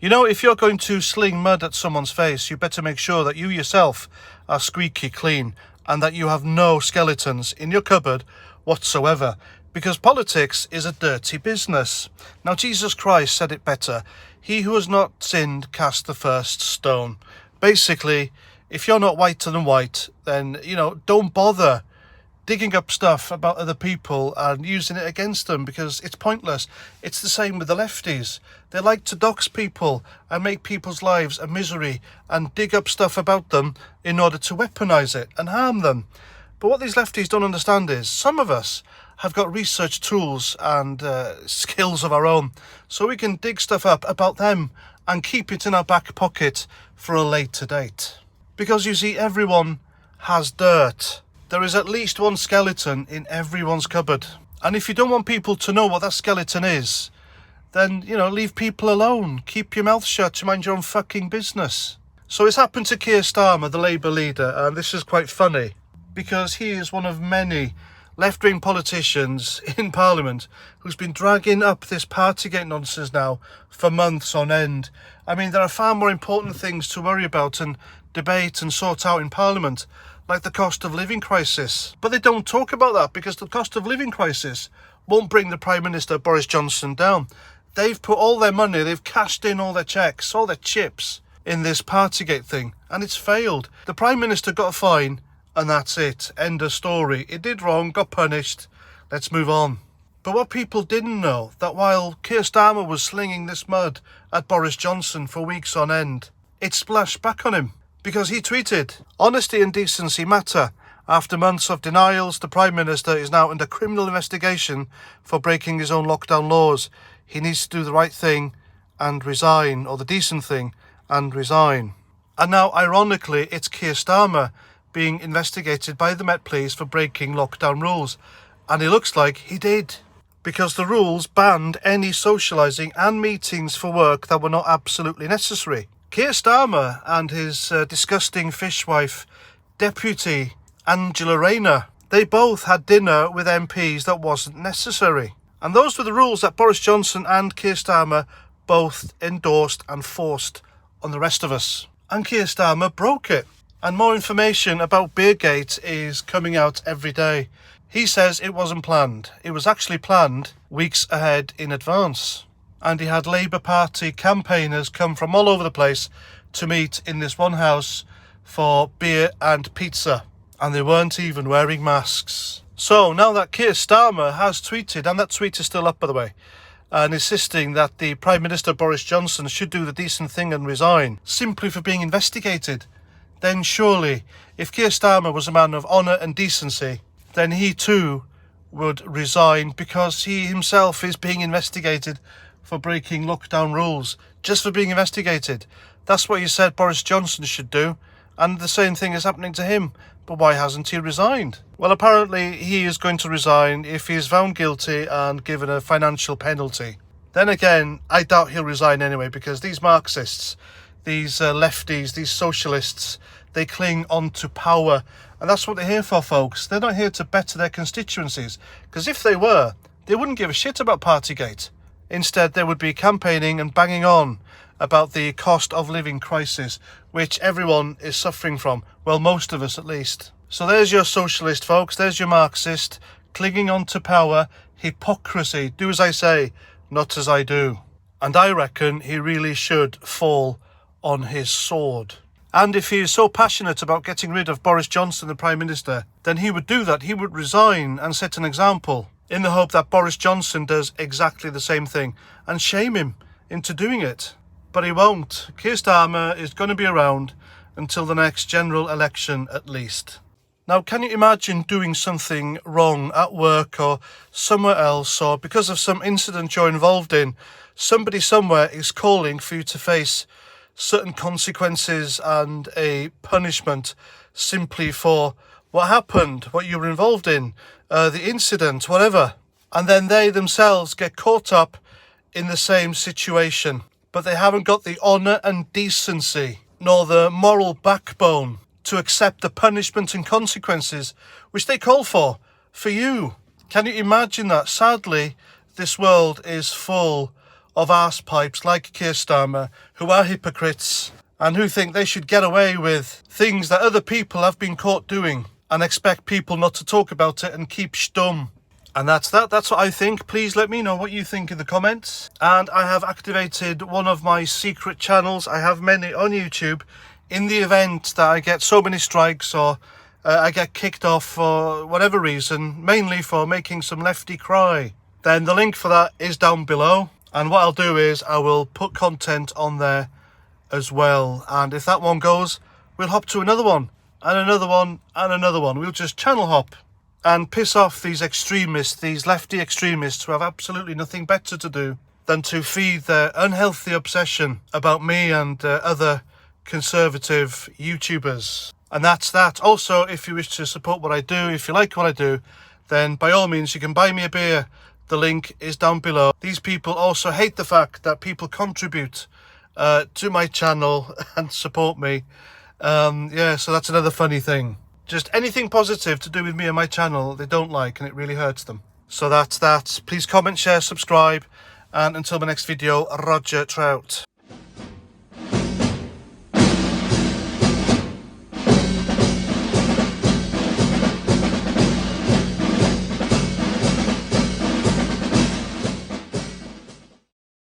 You know, if you're going to sling mud at someone's face, you better make sure that you yourself are squeaky clean and that you have no skeletons in your cupboard whatsoever, because politics is a dirty business. Now, Jesus Christ said it better. He who has not sinned, cast the first stone. Basically, if you're not whiter than white, then, don't bother digging up stuff about other people and using it against them, because it's pointless. It's the same with the lefties. They like to dox people and make people's lives a misery and dig up stuff about them in order to weaponize it and harm them. But what these lefties don't understand is some of us have got research tools and skills of our own, so we can dig stuff up about them and keep it in our back pocket for a later date. Because you see, everyone has dirt. There is at least one skeleton in everyone's cupboard. And if you don't want people to know what that skeleton is, then, leave people alone. Keep your mouth shut to mind your own fucking business. So it's happened to Keir Starmer, the Labour leader, and this is quite funny, because he is one of many left-wing politicians in Parliament who's been dragging up this Partygate nonsense now for months on end. I mean, there are far more important things to worry about and debate and sort out in Parliament, like the cost of living crisis. But they don't talk about that because the cost of living crisis won't bring the Prime Minister Boris Johnson down. They've put all their money, they've cashed in all their checks, all their chips in this Partygate thing, and it's failed. The Prime Minister got a fine, and that's it. End of story. It did wrong, got punished. Let's move on. But what people didn't know, that while Keir Starmer was slinging this mud at Boris Johnson for weeks on end, it splashed back on him. Because he tweeted, "Honesty and decency matter. After months of denials, the Prime Minister is now under criminal investigation for breaking his own lockdown laws. He needs to do the right thing and resign, or the decent thing and resign." And now, ironically, it's Keir Starmer being investigated by the Met Police for breaking lockdown rules. And it looks like he did, because the rules banned any socialising and meetings for work that were not absolutely necessary. Keir Starmer and his disgusting fishwife, Deputy Angela Rayner, they both had dinner with MPs that wasn't necessary. And those were the rules that Boris Johnson and Keir Starmer both endorsed and forced on the rest of us. And Keir Starmer broke it. And more information about Beergate is coming out every day. He says it wasn't planned. It was actually planned weeks ahead in advance. And he had Labour Party campaigners come from all over the place to meet in this one house for beer and pizza. And they weren't even wearing masks. So now that Keir Starmer has tweeted, and that tweet is still up by the way, and insisting that the Prime Minister Boris Johnson should do the decent thing and resign, simply for being investigated, then surely, if Keir Starmer was a man of honour and decency, then he too would resign, because he himself is being investigated for breaking lockdown rules, just for being investigated. That's what you said Boris Johnson should do, and the same thing is happening to him. But why hasn't he resigned? Well, apparently he is going to resign if he is found guilty and given a financial penalty. Then again, I doubt he'll resign anyway, because these Marxists, these lefties, these socialists, they cling on to power. And that's what they're here for, folks. They're not here to better their constituencies, because if they were, they wouldn't give a shit about Partygate. Instead, they would be campaigning and banging on about the cost of living crisis, which everyone is suffering from. Well, most of us at least. So there's your socialist, folks. There's your Marxist, clinging on to power, hypocrisy. Do as I say, not as I do. And I reckon he really should fall on his sword. And if he is so passionate about getting rid of Boris Johnson, the Prime Minister, then he would do that. He would resign and set an example, in the hope that Boris Johnson does exactly the same thing and shame him into doing it. But he won't. Keir Starmer is going to be around until the next general election at least. Now, can you imagine doing something wrong at work or somewhere else, or because of some incident you're involved in, somebody somewhere is calling for you to face certain consequences and a punishment simply for what happened, what you were involved in, the incident, whatever. And then they themselves get caught up in the same situation. But they haven't got the honour and decency, nor the moral backbone to accept the punishment and consequences which they call for you. Can you imagine that? Sadly, this world is full of arsepipes like Keir Starmer, who are hypocrites and who think they should get away with things that other people have been caught doing and expect people not to talk about it and keep stum. And that's what I think. Please let me know what you think in the comments. And I have activated one of my secret channels. I have many on YouTube. In the event that I get so many strikes or I get kicked off for whatever reason, mainly for making some lefty cry, then the link for that is down below. And what I'll do is I will put content on there as well. And if that one goes, we'll hop to another one and another one and another one. We'll just channel hop and piss off these extremists, these lefty extremists who have absolutely nothing better to do than to feed their unhealthy obsession about me and other conservative YouTubers. And that's that. Also, if you wish to support what I do, if you like what I do, then by all means you can buy me a beer. The link is down below. These people also hate the fact that people contribute to my channel and support me. Yeah, so that's another funny thing. Just anything positive to do with me and my channel they don't like, and it really hurts them. So that's that. Please comment, share, subscribe, and until my next video, Roger Trout.